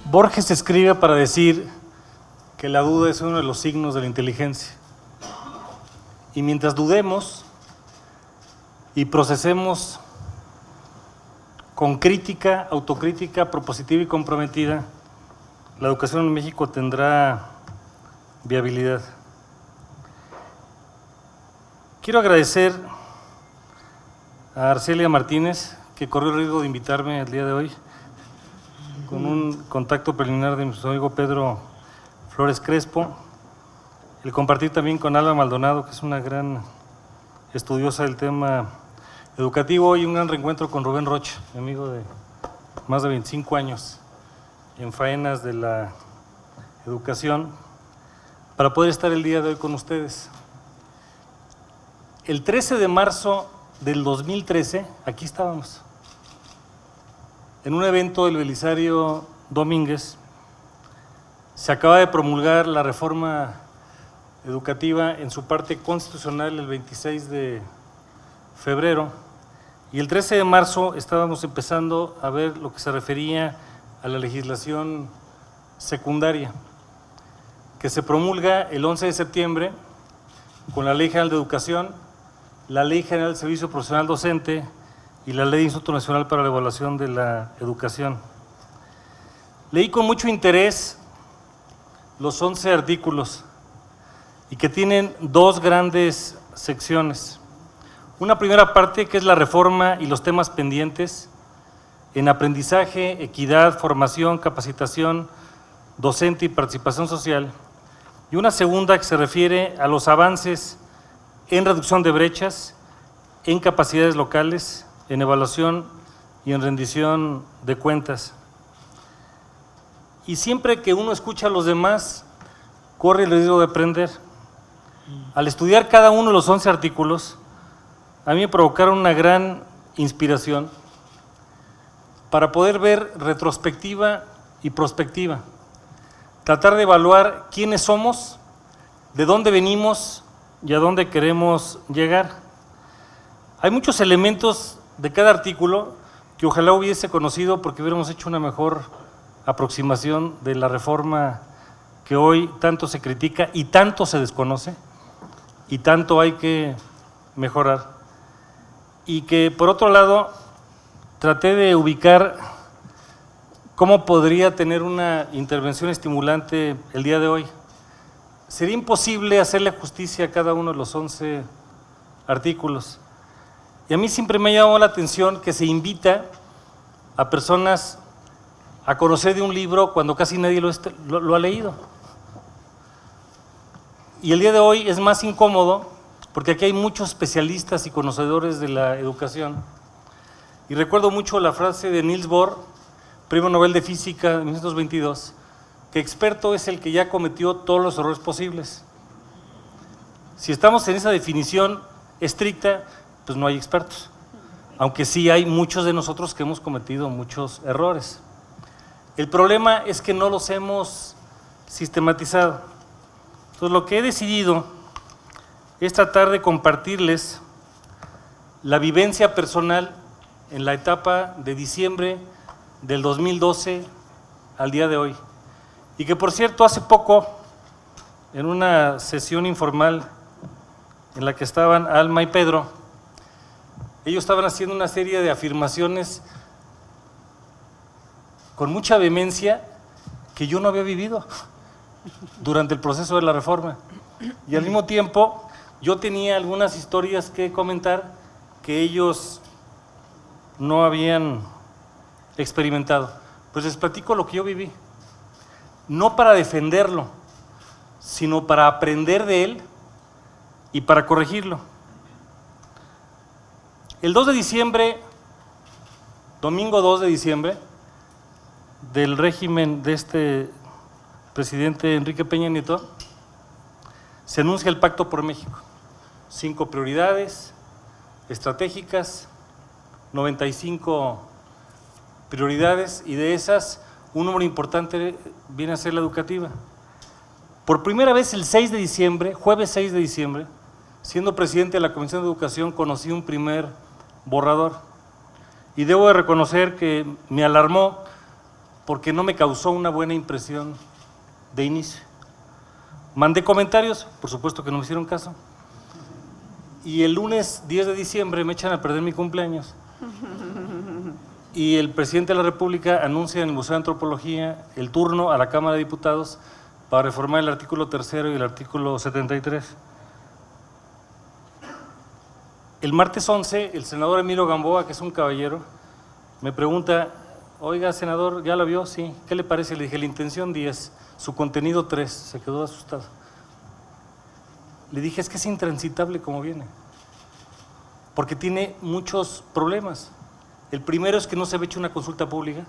Borges escribe para decir que la duda es uno de los signos de la inteligencia. Y mientras dudemos y procesemos con crítica, autocrítica, propositiva y comprometida, la educación en México tendrá viabilidad. Quiero agradecer a Arcelia Martínez, que corrió el riesgo de invitarme el día de hoy, con un contacto preliminar de mi amigo Pedro Flores Crespo, el compartir también con Alba Maldonado, que es una gran estudiosa del tema educativo, y un gran reencuentro con Rubén Rocha, mi amigo de más de 25 años en faenas de la educación, para poder estar el día de hoy con ustedes. El 13 de marzo del 2013, aquí estábamos, en un evento del Belisario Domínguez. Se acaba de promulgar la reforma educativa en su parte constitucional el 26 de febrero, y el 13 de marzo estábamos empezando a ver lo que se refería a la legislación secundaria, que se promulga el 11 de septiembre con la Ley General de Educación, la Ley General del Servicio Profesional Docente y la Ley de Instituto Nacional para la Evaluación de la Educación. Leí con mucho interés los 11 artículos y que tienen dos grandes secciones. Una primera parte que es la reforma y los temas pendientes en aprendizaje, equidad, formación, capacitación docente y participación social, y una segunda que se refiere a los avances en reducción de brechas, en capacidades locales, en evaluación y en rendición de cuentas. Y siempre que uno escucha a los demás, corre el riesgo de aprender. Al estudiar cada uno de los 11 artículos, a mí me provocaron una gran inspiración para poder ver retrospectiva y prospectiva, tratar de evaluar quiénes somos, de dónde venimos y a dónde queremos llegar. Hay muchos elementos de cada artículo que ojalá hubiese conocido, porque hubiéramos hecho una mejor aproximación de la reforma que hoy tanto se critica y tanto se desconoce y tanto hay que mejorar. Y que por otro lado traté de ubicar cómo podría tener una intervención estimulante el día de hoy. Sería imposible hacerle justicia a cada uno de los 11 artículos. Y a mí siempre me ha llamado la atención que se invita a personas a conocer de un libro cuando casi nadie lo ha leído. Y el día de hoy es más incómodo porque aquí hay muchos especialistas y conocedores de la educación. Y recuerdo mucho la frase de Niels Bohr, Premio Nobel de Física de 1922, que experto es el que ya cometió todos los errores posibles. Si estamos en esa definición estricta, pues no hay expertos, aunque sí hay muchos de nosotros que hemos cometido muchos errores. El problema es que no los hemos sistematizado. Entonces, lo que he decidido es tratar de compartirles la vivencia personal en la etapa de diciembre del 2012 al día de hoy. Y que, por cierto, hace poco, en una sesión informal en la que estaban Alma y Pedro, ellos estaban haciendo una serie de afirmaciones con mucha vehemencia que yo no había vivido durante el proceso de la reforma. Y al mismo tiempo yo tenía algunas historias que comentar que ellos no habían experimentado. Pues les platico lo que yo viví, no para defenderlo, sino para aprender de él y para corregirlo. El 2 de diciembre, domingo 2 de diciembre, del régimen de este presidente Enrique Peña Nieto, se anuncia el Pacto por México. 5 prioridades estratégicas, 95 prioridades, y de esas un número importante viene a ser la educativa. Por primera vez el 6 de diciembre, jueves 6 de diciembre, siendo presidente de la Comisión de Educación, conocí un primer borrador. Y debo de reconocer que me alarmó porque no me causó una buena impresión de inicio. Mandé comentarios, por supuesto que no me hicieron caso, y el lunes 10 de diciembre me echan a perder mi cumpleaños y el presidente de la República anuncia en el Museo de Antropología el turno a la Cámara de Diputados para reformar el artículo 3º y el artículo 73. El martes 11, el senador Emilio Gamboa, que es un caballero, me pregunta: oiga, senador, ¿ya la vio? Sí. ¿Qué le parece? Le dije: la intención 10, su contenido 3. Se quedó asustado. Le dije: es que es intransitable como viene, porque tiene muchos problemas. El primero es que no se había hecho una consulta pública.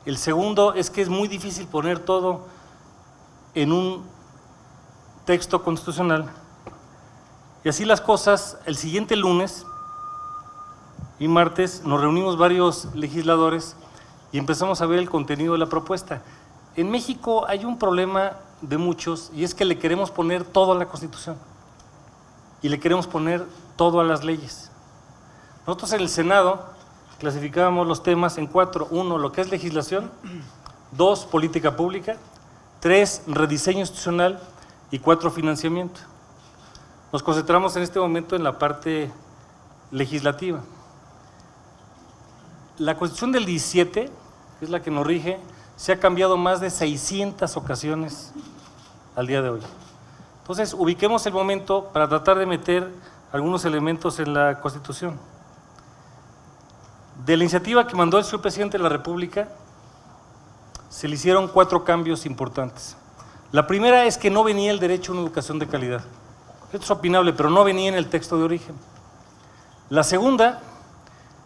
El segundo es que es muy difícil poner todo en un texto constitucional. Y así las cosas, el siguiente lunes y martes nos reunimos varios legisladores y empezamos a ver el contenido de la propuesta. En México hay un problema de muchos, y es que le queremos poner todo a la Constitución y le queremos poner todo a las leyes. Nosotros en el Senado clasificábamos los temas en 4. 1, lo que es legislación; 2, política pública; 3, rediseño institucional; y 4, financiamiento. Nos concentramos en este momento en la parte legislativa. La Constitución del 17, que es la que nos rige, se ha cambiado más de 600 ocasiones al día de hoy. Entonces, ubiquemos el momento para tratar de meter algunos elementos en la Constitución. De la iniciativa que mandó el señor presidente de la República, se le hicieron 4 cambios importantes. La primera es que no venía el derecho a una educación de calidad. Esto es opinable, pero no venía en el texto de origen. La segunda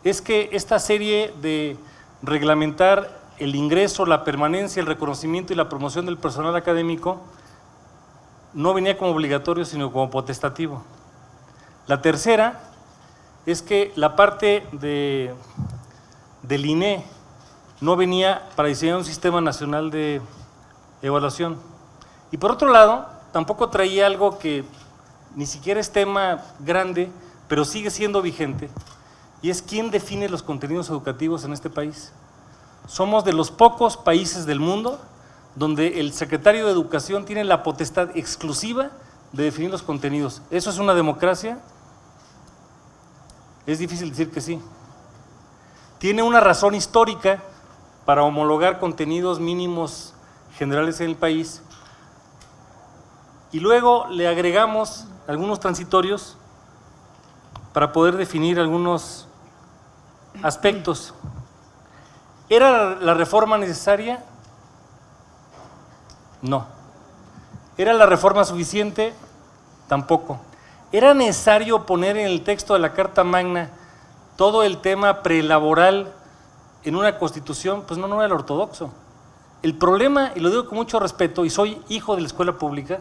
es que esta serie de reglamentar el ingreso, la permanencia, el reconocimiento y la promoción del personal académico no venía como obligatorio, sino como potestativo. La tercera es que la parte del INE no venía para diseñar un sistema nacional de evaluación. Y por otro lado, tampoco traía algo que ni siquiera es tema grande, pero sigue siendo vigente, y es quién define los contenidos educativos en este país. Somos de los pocos países del mundo donde el secretario de Educación tiene la potestad exclusiva de definir los contenidos. ¿Eso es una democracia? Es difícil decir que sí. Tiene una razón histórica para homologar contenidos mínimos generales en el país, y luego le agregamos algunos transitorios para poder definir algunos aspectos. ¿Era la reforma necesaria? No. ¿Era la reforma suficiente? Tampoco. ¿Era necesario poner en el texto de la Carta Magna todo el tema prelaboral en una Constitución? Pues no era el ortodoxo. El problema, y lo digo con mucho respeto, y soy hijo de la escuela pública,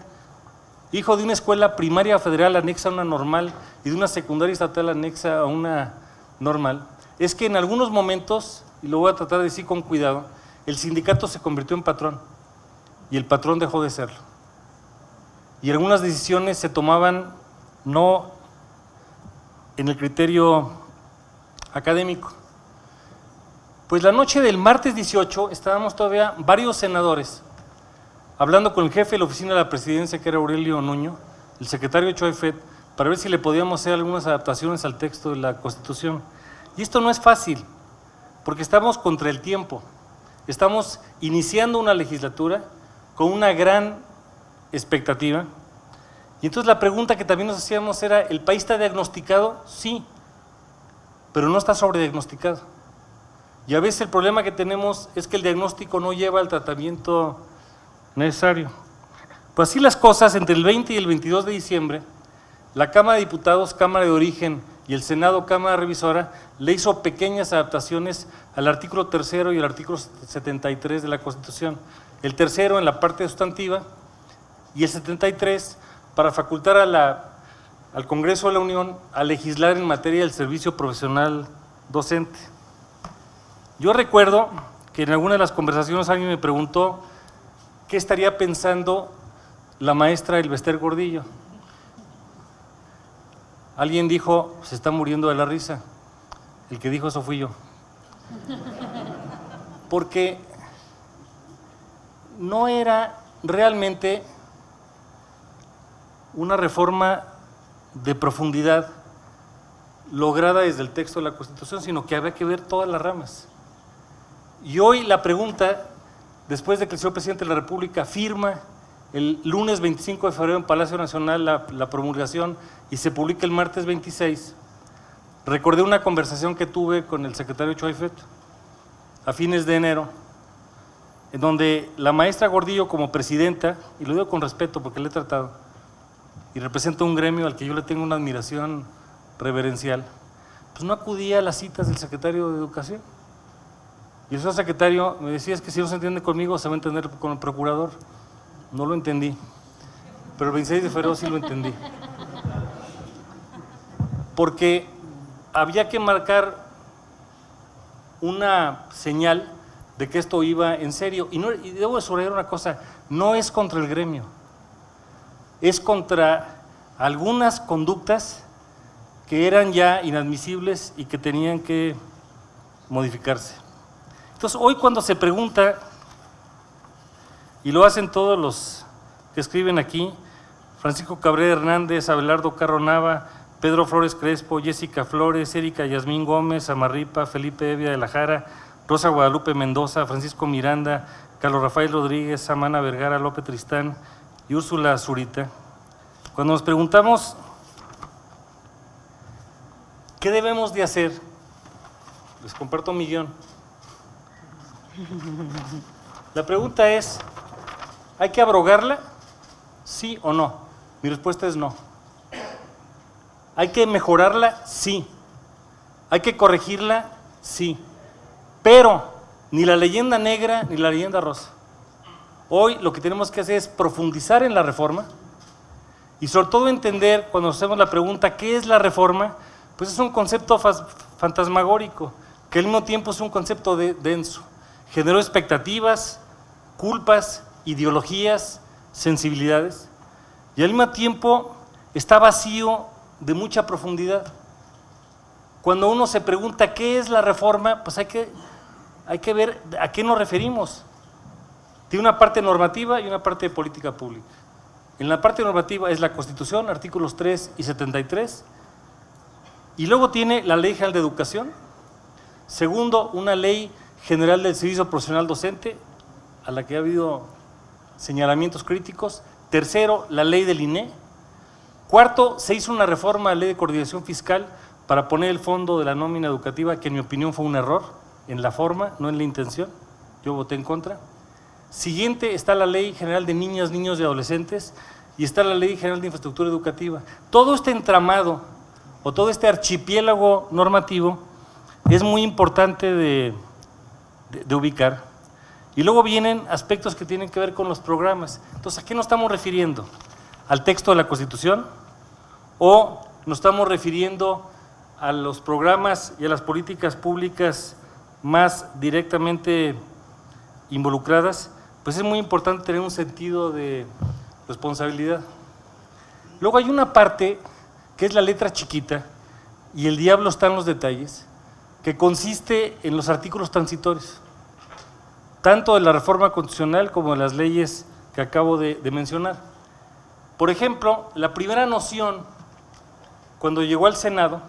hijo de una escuela primaria federal anexa a una normal y de una secundaria estatal anexa a una normal, es que en algunos momentos, y lo voy a tratar de decir con cuidado, el sindicato se convirtió en patrón y el patrón dejó de serlo. Y algunas decisiones se tomaban no en el criterio académico. Pues la noche del martes 18 estábamos todavía varios senadores hablando con el jefe de la oficina de la presidencia, que era Aurelio Nuño, el secretario Choefet, para ver si le podíamos hacer algunas adaptaciones al texto de la Constitución. Y esto no es fácil, porque estamos contra el tiempo. Estamos iniciando una legislatura con una gran expectativa. Y entonces la pregunta que también nos hacíamos era: ¿el país está diagnosticado? Sí, pero no está sobrediagnosticado. Y a veces el problema que tenemos es que el diagnóstico no lleva al tratamiento necesario. Pues así las cosas, entre el 20 y el 22 de diciembre, la Cámara de Diputados, Cámara de Origen, y el Senado, Cámara Revisora, le hizo pequeñas adaptaciones al artículo 3º y al artículo 73 de la Constitución. El 3º en la parte sustantiva y el 73 para facultar al Congreso de la Unión a legislar en materia del servicio profesional docente. Yo recuerdo que en alguna de las conversaciones alguien me preguntó qué estaría pensando la maestra Elbester Gordillo. Alguien dijo: se está muriendo de la risa. El que dijo eso fui yo. porque no era realmente una reforma de profundidad lograda desde el texto de la Constitución, sino que había que ver todas las ramas. Y hoy la pregunta, después de que el señor presidente de la República firma el lunes 25 de febrero en Palacio Nacional la promulgación y se publica el martes 26, recordé una conversación que tuve con el secretario Choifet a fines de enero, en donde la maestra Gordillo como presidenta, y lo digo con respeto porque le he tratado, y representa un gremio al que yo le tengo una admiración reverencial, pues no acudía a las citas del secretario de Educación. Y el señor secretario me decía, es que si no se entiende conmigo, se va a entender con el procurador. No lo entendí, pero el 26 de febrero sí lo entendí. Porque había que marcar una señal de que esto iba en serio. Y debo subrayar una cosa, no es contra el gremio, es contra algunas conductas que eran ya inadmisibles y que tenían que modificarse. Entonces, hoy cuando se pregunta, y lo hacen todos los que escriben aquí, Francisco Cabrera Hernández, Abelardo Carro Nava, Pedro Flores Crespo, Jessica Flores, Erika Yasmín Gómez, Amarripa, Felipe Evia de la Jara, Rosa Guadalupe Mendoza, Francisco Miranda, Carlos Rafael Rodríguez, Samana Vergara, López Tristán y Úrsula Zurita. Cuando nos preguntamos ¿qué debemos de hacer? Les comparto mi guión. La pregunta es, ¿hay que abrogarla? ¿Sí o no? Mi respuesta es no. ¿Hay que mejorarla? Sí. ¿Hay que corregirla? Sí. Pero ni la leyenda negra ni la leyenda rosa. Hoy lo que tenemos que hacer es profundizar en la reforma y sobre todo entender, cuando hacemos la pregunta, ¿qué es la reforma? Pues es un concepto fantasmagórico, que al mismo tiempo es un concepto denso. Generó expectativas, culpas, ideologías, sensibilidades, y al mismo tiempo está vacío de mucha profundidad. Cuando uno se pregunta ¿qué es la reforma? Pues hay que ver a qué nos referimos. Tiene una parte normativa y una parte de política pública. En la parte normativa es la Constitución, artículos 3 y 73, y luego tiene la Ley General de Educación. Segundo, una Ley General del Servicio Profesional Docente, a la que ha habido señalamientos críticos. Tercero, la Ley del INE. Cuarto, se hizo una reforma a la Ley de Coordinación Fiscal para poner el fondo de la nómina educativa, que en mi opinión fue un error en la forma, no en la intención. Yo voté en contra. Siguiente está la Ley General de Niñas, Niños y Adolescentes y está la Ley General de Infraestructura Educativa. Todo este entramado o todo este archipiélago normativo es muy importante de ubicar. Y luego vienen aspectos que tienen que ver con los programas. Entonces, ¿a qué nos estamos refiriendo? ¿Al texto de la Constitución? ¿O nos estamos refiriendo a los programas y a las políticas públicas más directamente involucradas? Pues es muy importante tener un sentido de responsabilidad. Luego hay una parte que es la letra chiquita, y el diablo está en los detalles, que consiste en los artículos transitorios, tanto de la reforma constitucional como de las leyes que acabo de mencionar. Por ejemplo, la primera noción, cuando llegó al Senado,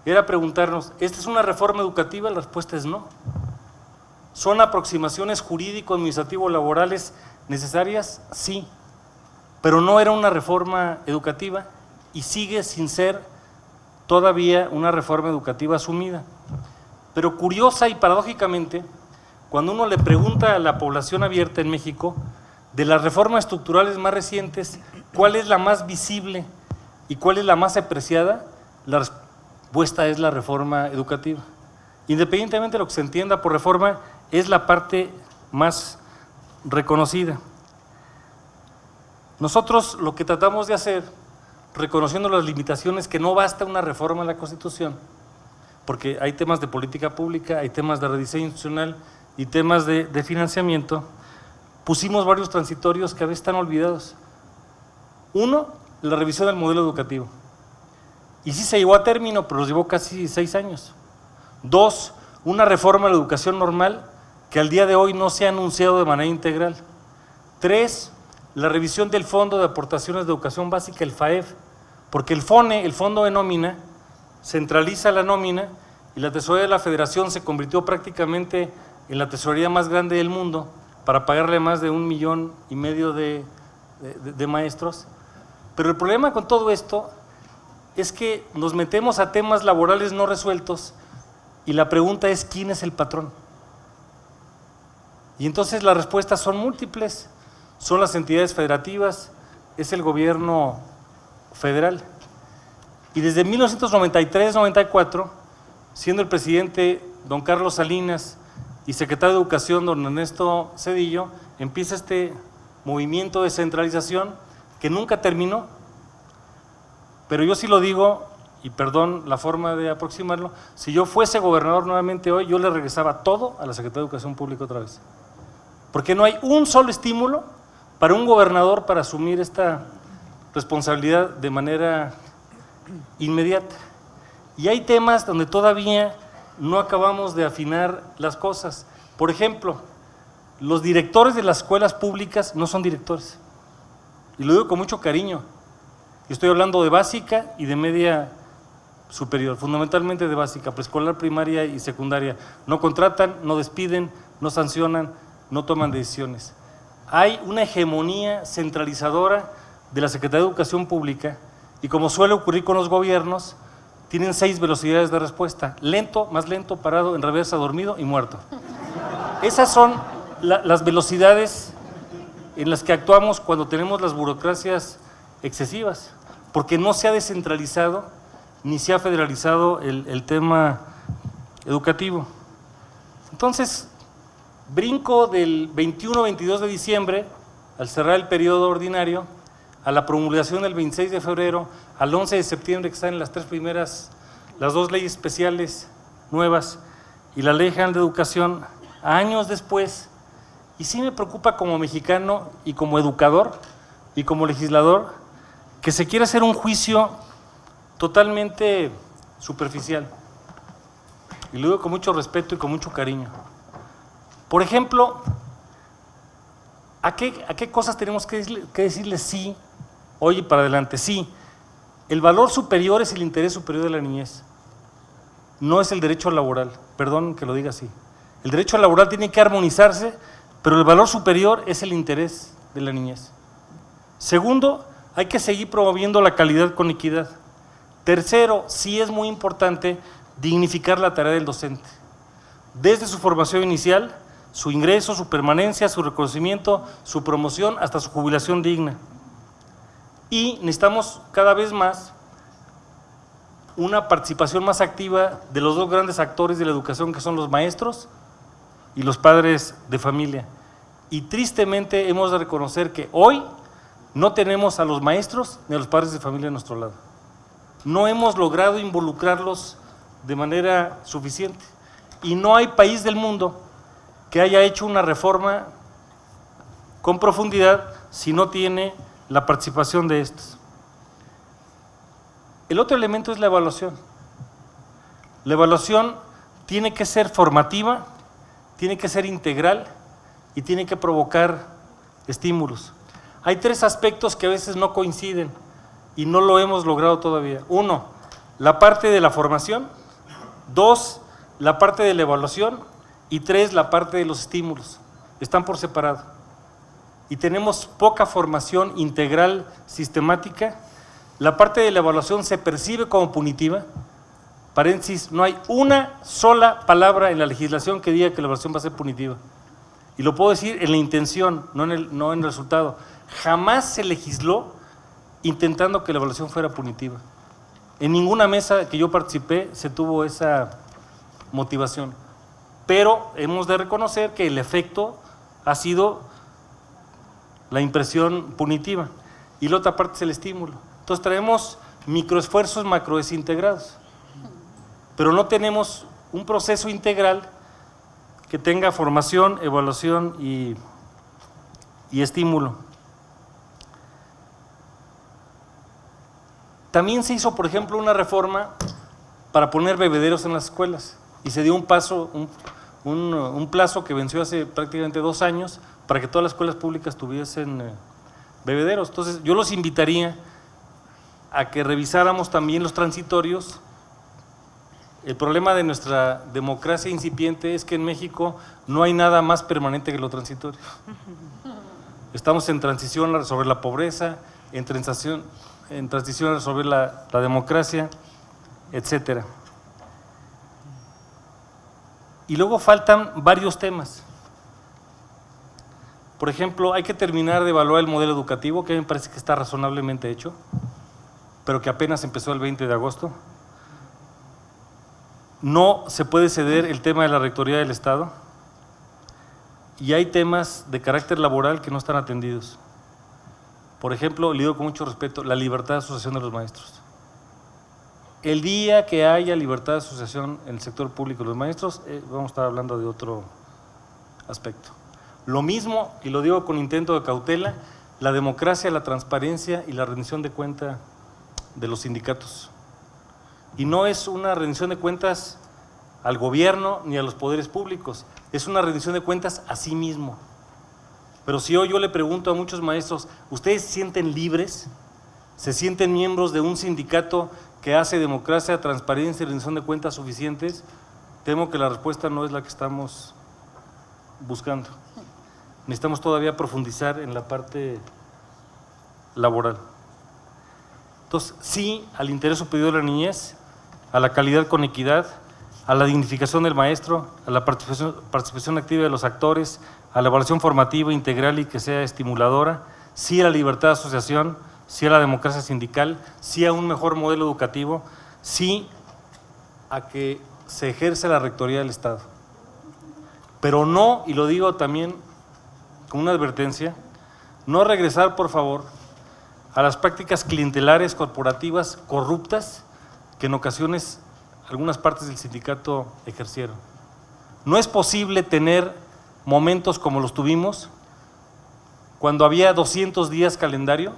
era preguntarnos, ¿esta es una reforma educativa? La respuesta es no. ¿Son aproximaciones jurídico-administrativo-laborales necesarias? Sí, pero no era una reforma educativa y sigue sin ser todavía una reforma educativa asumida. Pero curiosa y paradójicamente, cuando uno le pregunta a la población abierta en México, de las reformas estructurales más recientes, ¿cuál es la más visible y cuál es la más apreciada? La respuesta es la reforma educativa. Independientemente de lo que se entienda por reforma, es la parte más reconocida. Nosotros lo que tratamos de hacer, reconociendo las limitaciones, que no basta una reforma a la Constitución, porque hay temas de política pública, hay temas de rediseño institucional y temas de financiamiento, pusimos varios transitorios que a veces están olvidados. Uno, la revisión del modelo educativo. Y sí se llevó a término, pero nos llevó casi 6 años. Dos, una reforma a la educación normal que al día de hoy no se ha anunciado de manera integral. 3, la revisión del Fondo de Aportaciones de Educación Básica, el FAEB, porque el FONE, el Fondo de Nómina, centraliza la nómina y la tesorería de la Federación se convirtió prácticamente en la tesorería más grande del mundo para pagarle más de 1,5 millones de maestros. Pero el problema con todo esto es que nos metemos a temas laborales no resueltos y la pregunta es ¿quién es el patrón? Y entonces las respuestas son múltiples, son las entidades federativas, es el gobierno federal. Y desde 1993-94, siendo el presidente don Carlos Salinas y secretario de Educación don Ernesto Zedillo, empieza este movimiento de centralización que nunca terminó. Pero yo sí lo digo, y perdón la forma de aproximarlo, si yo fuese gobernador nuevamente hoy, yo le regresaba todo a la Secretaría de Educación Pública otra vez. Porque no hay un solo estímulo para un gobernador para asumir esta responsabilidad de manera inmediata. Y hay temas donde todavía no acabamos de afinar las cosas. Por ejemplo, los directores de las escuelas públicas no son directores. Y lo digo con mucho cariño. Yo estoy hablando de básica y de media superior, fundamentalmente de básica, preescolar, primaria y secundaria. No contratan, no despiden, no sancionan, no toman decisiones. Hay una hegemonía centralizadora de la Secretaría de Educación Pública y como suele ocurrir con los gobiernos, tienen 6 velocidades de respuesta: lento, más lento, parado, en reversa, dormido y muerto. Esas son las velocidades en las que actuamos cuando tenemos las burocracias excesivas, porque no se ha descentralizado ni se ha federalizado el tema educativo. Entonces, brinco del 21-22 de diciembre, al cerrar el periodo ordinario, a la promulgación del 26 de febrero, al 11 de septiembre, que están en las 2 leyes especiales nuevas y la Ley General de Educación, a años después. Y sí me preocupa como mexicano y como educador y como legislador que se quiera hacer un juicio totalmente superficial. Y lo digo con mucho respeto y con mucho cariño. Por ejemplo, ¿a qué cosas tenemos que decirle sí hoy y para adelante? Sí, el valor superior es el interés superior de la niñez, no es el derecho laboral, perdón que lo diga así. El derecho laboral tiene que armonizarse, pero el valor superior es el interés de la niñez. Segundo, hay que seguir promoviendo la calidad con equidad. Tercero, sí es muy importante dignificar la tarea del docente, desde su formación inicial, su ingreso, su permanencia, su reconocimiento, su promoción, hasta su jubilación digna. Y necesitamos cada vez más una participación más activa de los 2 grandes actores de la educación, que son los maestros y los padres de familia. Y tristemente hemos de reconocer que hoy no tenemos a los maestros ni a los padres de familia a nuestro lado. No hemos logrado involucrarlos de manera suficiente. Y no hay país del mundo que haya hecho una reforma con profundidad si no tiene la participación de estos. El otro elemento es la evaluación. La evaluación tiene que ser formativa, tiene que ser integral y tiene que provocar estímulos. Hay 3 aspectos que a veces no coinciden y no lo hemos logrado todavía. 1, la parte de la formación. 2, la parte de la evaluación. Y 3, la parte de los estímulos. Están por separado. Y tenemos poca formación integral sistemática. La parte de la evaluación se percibe como punitiva. Paréntesis, no hay una sola palabra en la legislación que diga que la evaluación va a ser punitiva. Y lo puedo decir en la intención, no en el resultado. Jamás se legisló intentando que la evaluación fuera punitiva. En ninguna mesa que yo participé se tuvo esa motivación. Pero hemos de reconocer que el efecto ha sido la impresión punitiva. Y la otra parte es el estímulo. Entonces traemos microesfuerzos macrodesintegrados, pero no tenemos un proceso integral que tenga formación, evaluación y estímulo. También se hizo, por ejemplo, una reforma para poner bebederos en las escuelas y se dio un un plazo que venció hace prácticamente 2 años para que todas las escuelas públicas tuviesen bebederos. Entonces, yo los invitaría a que revisáramos también los transitorios. El problema de nuestra democracia incipiente es que en México no hay nada más permanente que lo transitorio. Estamos en transición sobre la pobreza, en transición sobre la democracia, etcétera. Y luego faltan varios temas. Por ejemplo, hay que terminar de evaluar el modelo educativo, que me parece que está razonablemente hecho, pero que apenas empezó el 20 de agosto. No se puede ceder el tema de la Rectoría del Estado, y hay temas de carácter laboral que no están atendidos. Por ejemplo, le digo con mucho respeto, la libertad de asociación de los maestros. El día que haya libertad de asociación en el sector público de los maestros, vamos a estar hablando de otro aspecto. Lo mismo, y lo digo con intento de cautela, la democracia, la transparencia y la rendición de cuenta de los sindicatos. Y no es una rendición de cuentas al gobierno ni a los poderes públicos, es una rendición de cuentas a sí mismo. Pero si hoy yo le pregunto a muchos maestros, ¿ustedes se sienten libres? ¿Se sienten miembros de un sindicato que hace democracia, transparencia y rendición de cuentas suficientes? Temo que la respuesta no es la que estamos buscando. Necesitamos todavía profundizar en la parte laboral. Entonces, sí al interés superior de la niñez, a la calidad con equidad, a la dignificación del maestro, a la participación activa de los actores, a la evaluación formativa integral y que sea estimuladora, sí a la libertad de asociación, sí a la democracia sindical, sí a un mejor modelo educativo, sí a que se ejerce la rectoría del Estado. Pero no, y lo digo también con una advertencia, no regresar, por favor, a las prácticas clientelares, corporativas, corruptas, que en ocasiones algunas partes del sindicato ejercieron. No es posible tener momentos como los tuvimos cuando había 200 días calendario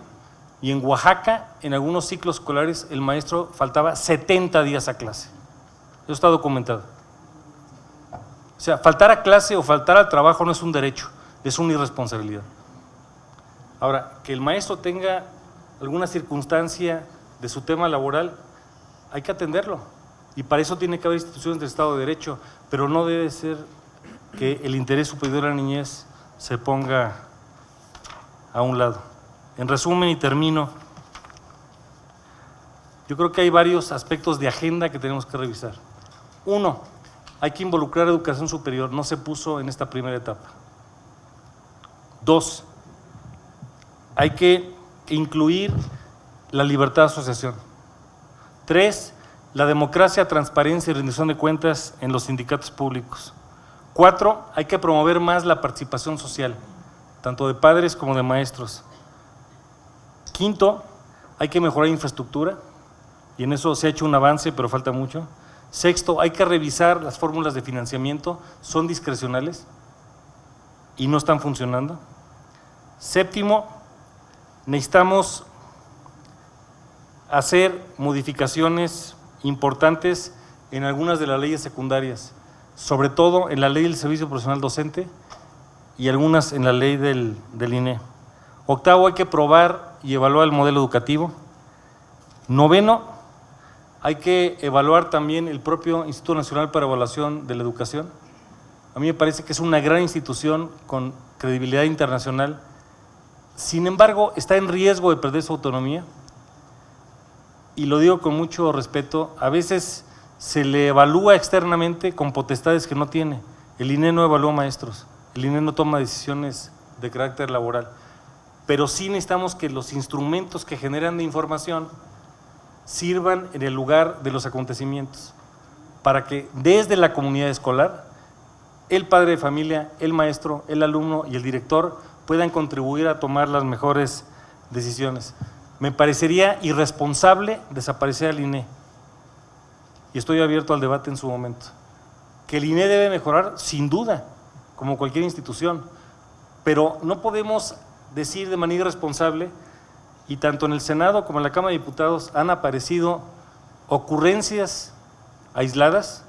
y en Oaxaca, en algunos ciclos escolares, el maestro faltaba 70 días a clase. Eso está documentado. O sea, faltar a clase o faltar al trabajo no es un derecho, es una irresponsabilidad. Ahora, que el maestro tenga alguna circunstancia de su tema laboral, hay que atenderlo. Y para eso tiene que haber instituciones del Estado de Derecho, pero no debe ser que el interés superior de la niñez se ponga a un lado. En resumen, y termino, yo creo que hay varios aspectos de agenda que tenemos que revisar. Uno, hay que involucrar educación superior, no se puso en esta primera etapa. Dos, hay que incluir la libertad de asociación. Tres, la democracia, transparencia y rendición de cuentas en los sindicatos públicos. Cuatro, hay que promover más la participación social, tanto de padres como de maestros. Quinto, hay que mejorar infraestructura, y en eso se ha hecho un avance, pero falta mucho. Sexto, hay que revisar las fórmulas de financiamiento, son discrecionales y no están funcionando. Séptimo, necesitamos hacer modificaciones importantes en algunas de las leyes secundarias, sobre todo en la ley del servicio profesional docente y algunas en la ley del INE. Octavo, hay que probar y evaluar el modelo educativo. Noveno, hay que evaluar también el propio Instituto Nacional para Evaluación de la Educación. A mí me parece que es una gran institución con credibilidad internacional. Sin embargo, está en riesgo de perder su autonomía. Y lo digo con mucho respeto, a veces se le evalúa externamente con potestades que no tiene. El INE no evalúa maestros, el INE no toma decisiones de carácter laboral, pero sí necesitamos que los instrumentos que generan de información sirvan en el lugar de los acontecimientos, para que desde la comunidad escolar, el padre de familia, el maestro, el alumno y el director puedan contribuir a tomar las mejores decisiones. Me parecería irresponsable desaparecer al INE, y estoy abierto al debate en su momento. Que el INE debe mejorar, sin duda, como cualquier institución, pero no podemos decir de manera irresponsable, y tanto en el Senado como en la Cámara de Diputados han aparecido ocurrencias aisladas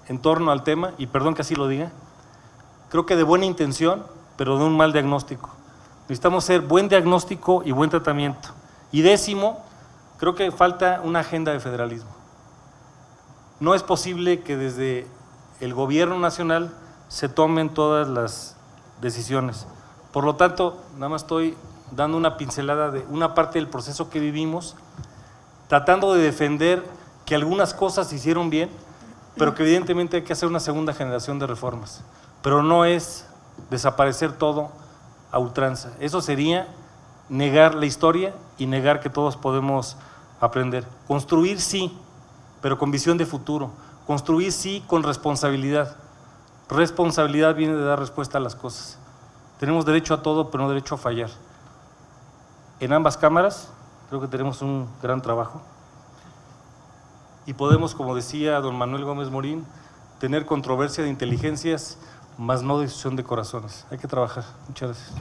en torno al tema, y perdón que así lo diga, creo que de buena intención, pero de un mal diagnóstico. Necesitamos hacer buen diagnóstico y buen tratamiento. Y 10º, creo que falta una agenda de federalismo. No es posible que desde el gobierno nacional se tomen todas las decisiones. Por lo tanto, nada más estoy dando una pincelada de una parte del proceso que vivimos, tratando de defender que algunas cosas se hicieron bien, pero que evidentemente hay que hacer una segunda generación de reformas. Pero no es desaparecer todo a ultranza. Eso sería negar la historia y negar que todos podemos aprender. Construir sí, pero con visión de futuro. Construir sí con responsabilidad. Responsabilidad viene de dar respuesta a las cosas. Tenemos derecho a todo, pero no derecho a fallar. En ambas cámaras creo que tenemos un gran trabajo y podemos, como decía don Manuel Gómez Morín, tener controversia de inteligencias, mas no decisión de corazones. Hay que trabajar. Muchas gracias.